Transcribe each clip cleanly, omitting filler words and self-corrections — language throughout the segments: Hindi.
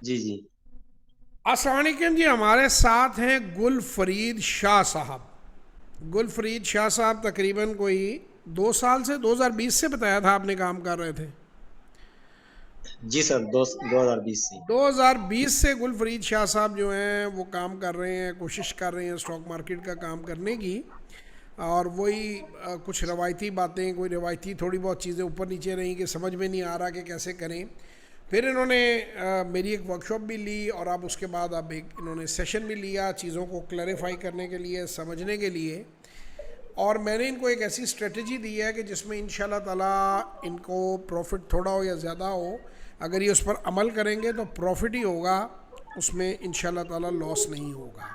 जी जी। अस्सलाम वालेकुम जी। हमारे साथ हैं गुल फरीद शाह साहब। गुल फरीद शाह साहब तकरीबन कोई 2 साल से 2020 से बताया था आपने काम कर रहे थे। जी सर, 2020 से। 2020 से गुल फरीद शाह साहब जो हैं वो काम कर रहे हैं, कोशिश कर रहे हैं स्टॉक मार्केट का काम करने की। और वही कुछ रवायती बातें, कोई रवायती थोड़ी बहुत चीज़ें ऊपर नीचे रहीं कि समझ में नहीं आ रहा कि कैसे करें। फिर इन्होंने मेरी एक वर्कशॉप भी ली और अब उसके बाद अब एक इन्होंने सेशन भी लिया चीज़ों को क्लैरिफाई करने के लिए, समझने के लिए। और मैंने इनको एक ऐसी स्ट्रेटजी दी है कि जिसमें इंशाल्लाह ताला इनको प्रॉफिट थोड़ा हो या ज़्यादा हो, अगर ये उस पर अमल करेंगे तो प्रॉफिट ही होगा, उसमें इंशाल्लाह ताला लॉस नहीं होगा।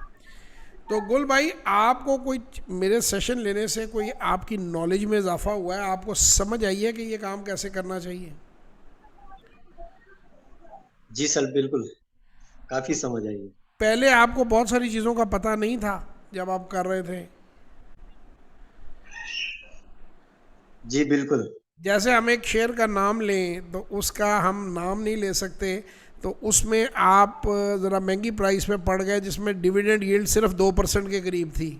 तो गुल भाई, आपको कोई मेरे सेशन लेने से कोई आपकी नॉलेज में इजाफा हुआ है? आपको समझ आई है कि ये काम कैसे करना चाहिए? जी सर, बिल्कुल। काफी समझ आई है। पहले आपको बहुत सारी चीज़ों का पता नहीं था जब आप कर रहे थे? जी बिल्कुल। जैसे हम एक शेयर का नाम लें तो उसका हम नाम नहीं ले सकते, तो उसमें आप ज़रा महंगी प्राइस पे पड़ गए जिसमें डिविडेंड यील्ड सिर्फ 2% के करीब थी।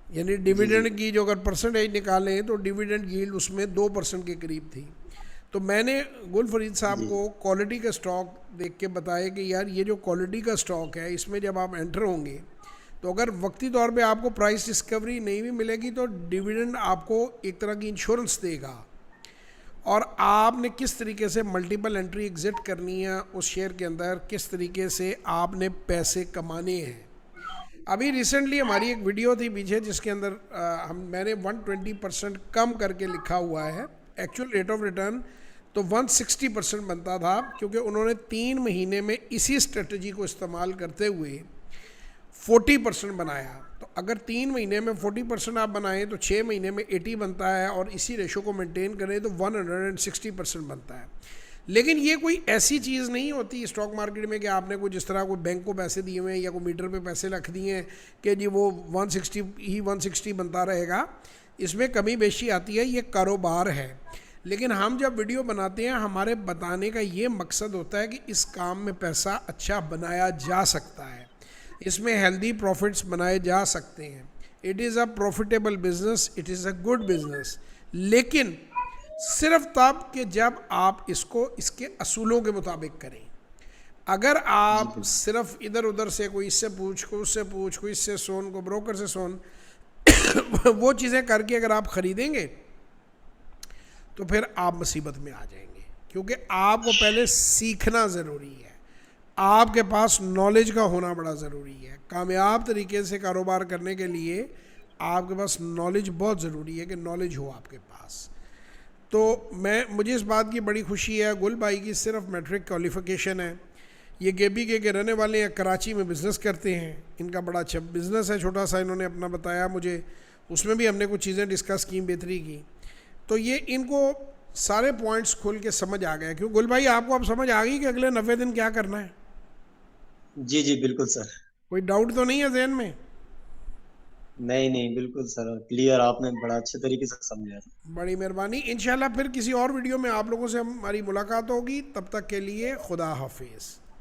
यानी जी जी। डिविडेंड की जो अगर परसेंटेज निकालें तो डिविडेंड यील्ड उसमें 2% के करीब थी। तो मैंने गुल फरीद साहब जी को क्वालिटी का स्टॉक देख के बताया कि यार ये जो क्वालिटी का स्टॉक है इसमें जब आप एंटर होंगे तो अगर वक्ती तौर पे आपको प्राइस डिस्कवरी नहीं भी मिलेगी तो डिविडेंड आपको एक तरह की इंश्योरेंस देगा। और आपने किस तरीके से मल्टीपल एंट्री एग्जिट करनी है उस शेयर के अंदर, किस तरीके से आपने पैसे कमाने हैं। अभी रिसेंटली हमारी एक वीडियो थी पीछे जिसके अंदर मैंने 120% कम करके लिखा हुआ है। एक्चुअल रेट ऑफ रिटर्न तो 160% बनता था, क्योंकि उन्होंने 3 महीने में इसी स्ट्रेटजी को इस्तेमाल करते हुए 40% बनाया। तो अगर 3 महीने में 40% आप बनाएं तो 6 महीने में 80 बनता है, और इसी रेशो को मेंटेन करें तो 160% बनता है। लेकिन ये कोई ऐसी चीज़ नहीं होती स्टॉक मार्केट में कि आपने कोई जिस तरह कोई बैंक को पैसे दिए हुए हैं या कोई मीटर पे पैसे रख दिए हैं कि जी वो 160 ही 160 बनता रहेगा। इसमें कमी बेशी आती है, ये कारोबार है। लेकिन हम जब वीडियो बनाते हैं हमारे बताने का ये मकसद होता है कि इस काम में पैसा अच्छा बनाया जा सकता है, इसमें हेल्दी प्रॉफिट्स बनाए जा सकते हैं। It is a profitable business, it is a good business. लेकिन सिर्फ तब कि जब आप इसको इसके असूलों के मुताबिक करें। अगर जी आप बिल्कुल। सिर्फ इधर उधर से कोई इससे पूछ, कोई उससे पूछ, कोई इससे सुन, कोई ब्रोकर से सुन वो चीज़ें करके अगर आप ख़रीदेंगे तो फिर आप मुसीबत में आ जाएंगे, क्योंकि आपको पहले सीखना ज़रूरी है। आपके पास नॉलेज का होना बड़ा ज़रूरी है। कामयाब तरीके से कारोबार करने के लिए आपके पास नॉलेज बहुत ज़रूरी है कि नॉलेज हो आपके पास। तो मुझे इस बात की बड़ी खुशी है, गुल भाई की सिर्फ मैट्रिक क्वालिफ़िकेशन है। ये गेबी के रहने वाले हैं, कराची में बिज़नेस करते हैं। इनका बड़ा अच्छा बिज़नेस है, छोटा सा, इन्होंने अपना बताया मुझे। उसमें भी हमने कुछ चीज़ें डिस्कस की, बेहतरी की। तो ये इनको सारे पॉइंट्स खुल के समझ आ गए। क्यों गुल भाई, आपको अब समझ आ गई कि अगले 90 दिन क्या करना है? जी जी बिल्कुल सर। कोई डाउट तो नहीं है जहन में? नहीं नहीं, बिल्कुल सर, क्लियर, आपने बड़ा अच्छे तरीके से समझाया। बड़ी मेहरबानी। इंशाल्लाह फिर किसी और वीडियो में आप लोगों से हमारी मुलाकात होगी। तब तक के लिए खुदा हाफिज़।